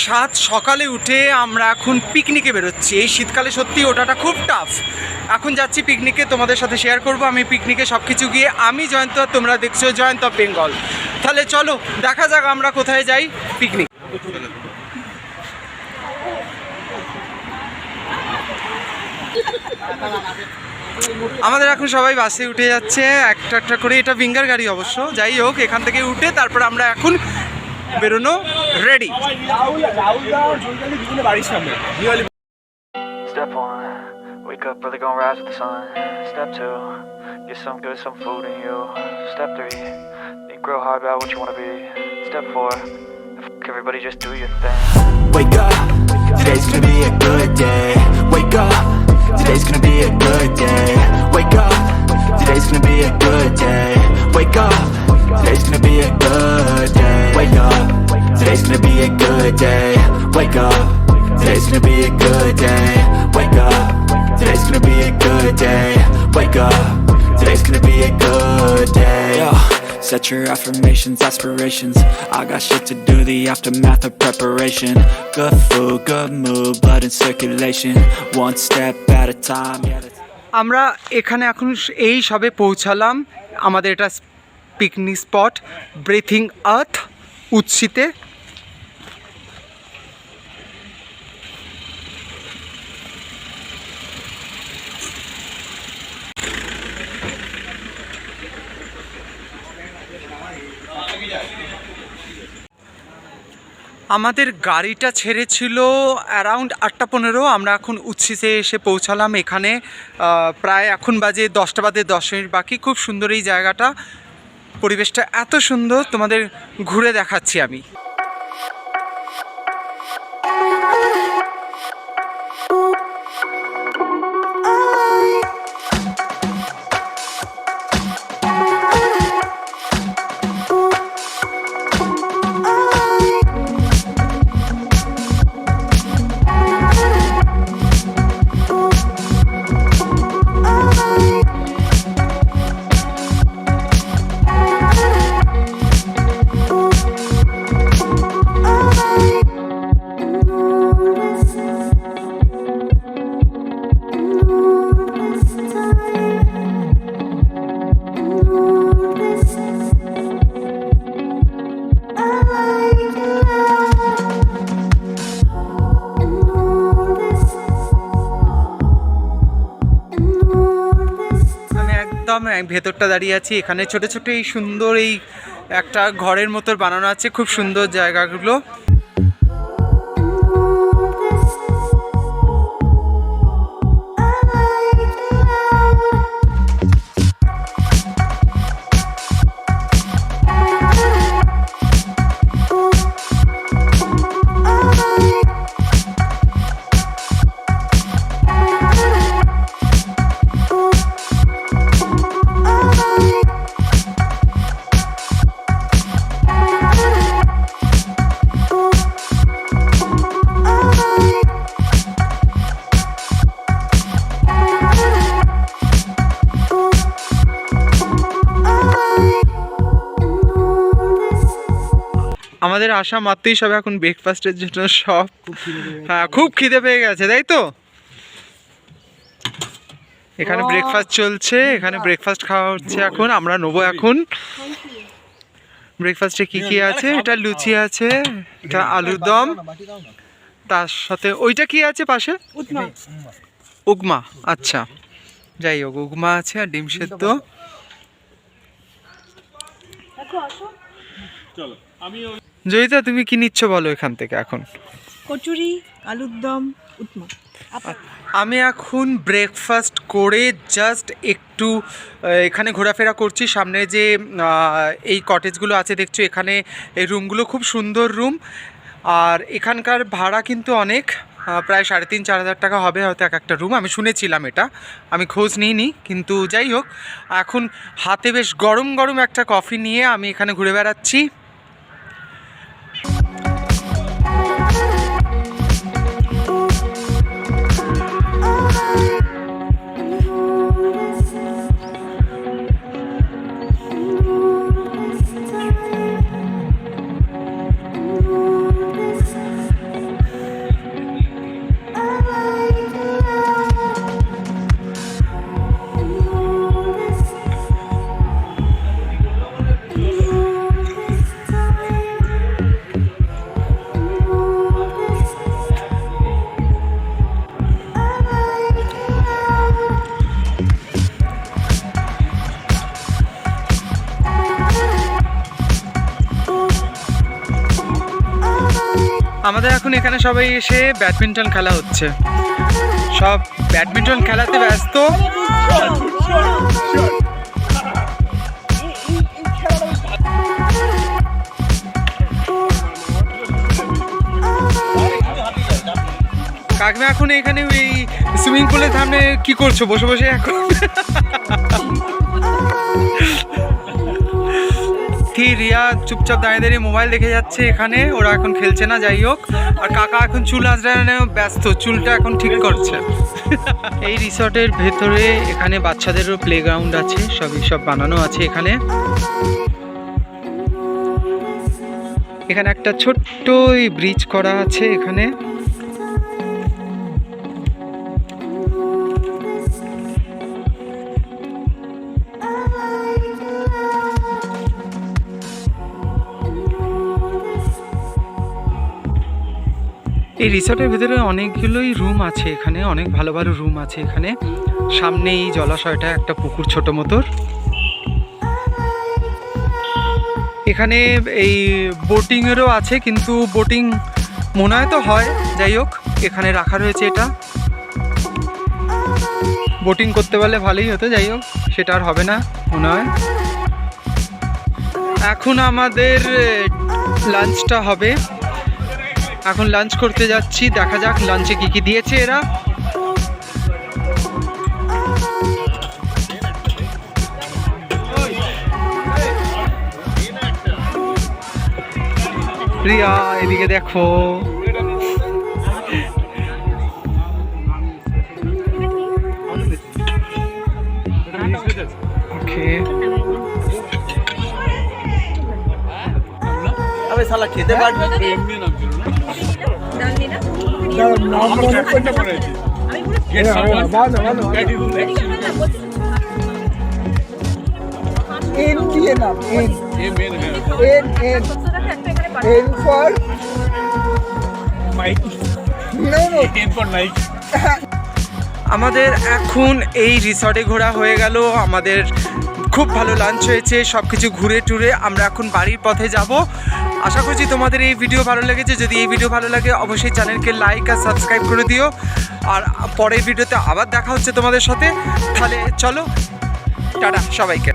সাত সকালে উঠে আমরা এখন পিকনিকে বেরোচ্ছি। এই শীতকালে সত্যি ওঠাটা খুব টাফ। এখন যাচ্ছি পিকনিকে, তোমাদের সাথে শেয়ার করব আমি পিকনিকে সব কিছু গিয়ে। আমি জয়ন্ত, তোমরা দেখছো জয়ন্ত অফ বেঙ্গল। তাহলে চলো দেখা যাক আমরা কোথায় যাই পিকনিক। আমাদের এখন সবাই বাসে উঠে যাচ্ছে একটা একটা করে। এটা উইঙ্গার গাড়ি অবশ্য। যাই হোক, এখান থেকে উঠে তারপর আমরা এখন বেরোনো ready. Step one, wake up early, gonna rise with the sun. Step two, get some good, some food in you. Step three, think real hard about what you wanna be. Step four, everybody just do your thing. Wake up, today's gonna be a good day. Wake up, today's gonna be a good day. Wake up, today's gonna be a good day. Wake up, today's gonna be a good day. Wake up, today's gonna be a good day. Wake up, today's gonna be a good day. Wake up, today's gonna be a good day. Wake up, today's gonna be a good day. Set your affirmations, aspirations. I got shit to do, the aftermath of preparation. Good food, good mood, blood in circulation. One step at a time. আমরা এখানে এখন এই সবে পৌঁছালাম। আমাদের এটা picnic spot breathing আর্থ উচ্ছিতে। আমাদের গাড়িটা ছেড়েছিল অ্যারাউন্ড 8:15। আমরা এখন উচ্ছিতে এসে পৌঁছালাম। এখানে প্রায় এখন বাজে 10টা বাজে 10 মিনিট বাকি। খুব সুন্দর এই জায়গাটা, পরিবেশটা এত সুন্দর, তোমাদের ঘুরে দেখাচ্ছি আমি। ভেতরটা দাঁড়িয়ে আছি। এখানে ছোট ছোট এই সুন্দর এই একটা ঘরের মতো বানানো আছে, খুব সুন্দর জায়গাগুলো। আমাদের আসা মাত্রই সব এখন ব্রেকফাস্টের জন্য সব, হ্যাঁ খুব খিদে পেয়ে গেছে, তাই তো? এখানে ব্রেকফাস্ট চলছে, এখানে ব্রেকফাস্ট খাওয়া হচ্ছে এখন। আমরা নেবো এখন ব্রেকফাস্টে কি কি আছে। এটা লুচি আছে, এটা আলুর দম, তার সাথে ওইটা কি আছে পাশে? উগমা। আচ্ছা, যাই হোক, উগমা আছে আর ডিম সেদ্ধ। জয়িতা, তুমি কি নিচ্ছ বলো এখান থেকে এখন? কচুরি, আলুর দম, উৎমা। আমি এখন ব্রেকফাস্ট করে জাস্ট একটু এখানে ঘোরাফেরা করছি। সামনে যে এই কটেজগুলো আছে দেখছো, এখানে এই রুমগুলো খুব সুন্দর রুম। আর এখানকার ভাড়া কিন্তু অনেক, প্রায় 3,500-4 হাজার টাকা হবে হয়তো এক একটা রুম। আমি শুনেছিলাম, এটা আমি খোঁজ নিইনি, কিন্তু যাই হোক, এখন হাতে বেশ গরম গরম একটা কফি নিয়ে আমি এখানে ঘুরে বেড়াচ্ছি। আমাদের এখন এখানে সবাই এসে ব্যাডমিন্টন খেলা হচ্ছে, সব ব্যাডমিন্টন খেলাতে ব্যস্ত। কাকিমা এখন এখানে ওই সুইমিং পুলের সামনে কি করছো বসে বসে এখন? রিয়া চুপচাপ দাঁড়িয়ে দাঁড়িয়ে মোবাইল দেখে যাচ্ছে, এখানে ওরা এখন খেলছে না, যাই হোক। আর কাকা এখন চুল আঁচড়ানো ব্যস্ত, চুলটা এখন ঠিক করছে। এই রিসর্টের ভেতরে এখানে বাচ্চাদেরও প্লেগ্রাউন্ড আছে, সব বানানো আছে এখানে। এখানে একটা ছোট্ট ব্রিজ করা আছে এখানে। এই রিসর্টের ভিতরে অনেকগুলোই রুম আছে এখানে, অনেক ভালো ভালো রুম আছে এখানে। সামনে এই জলাশয়টা একটা পুকুর ছোট মতোর। এখানে এই বোটিংয়েরও আছে, কিন্তু বোটিং মনে হয় তো হয়, যাই হোক এখানে রাখা রয়েছে এটা। বোটিং করতে পারলে ভালোই হতো, যাই হোক সেটা আর হবে না মনে হয়। এখন আমাদের লাঞ্চটা হবে, এখন লাঞ্চ করতে যাচ্ছি, দেখা যাক লাঞ্চে কি কি দিয়েছে এরা। রিয়া এদিকে দেখো, ওকে अबे साला खेते बाट আমাদের এখন এই রিসর্টে ঘোরা হয়ে গেল, আমাদের খুব ভালো লাঞ্চ হয়েছে, সব কিছু ঘুরে টুরে আমরা এখন বাড়ির পথে যাব। আশা করছি তোমাদের এই ভিডিও ভালো লেগেছে। যদি এই ভিডিও ভালো লাগে অবশ্যই চ্যানেলকে লাইক আর সাবস্ক্রাইব করে দিও। আর পরের ভিডিওতে আবার দেখা হচ্ছে তোমাদের সাথে। তাহলে চলো, টাটা সবাইকে।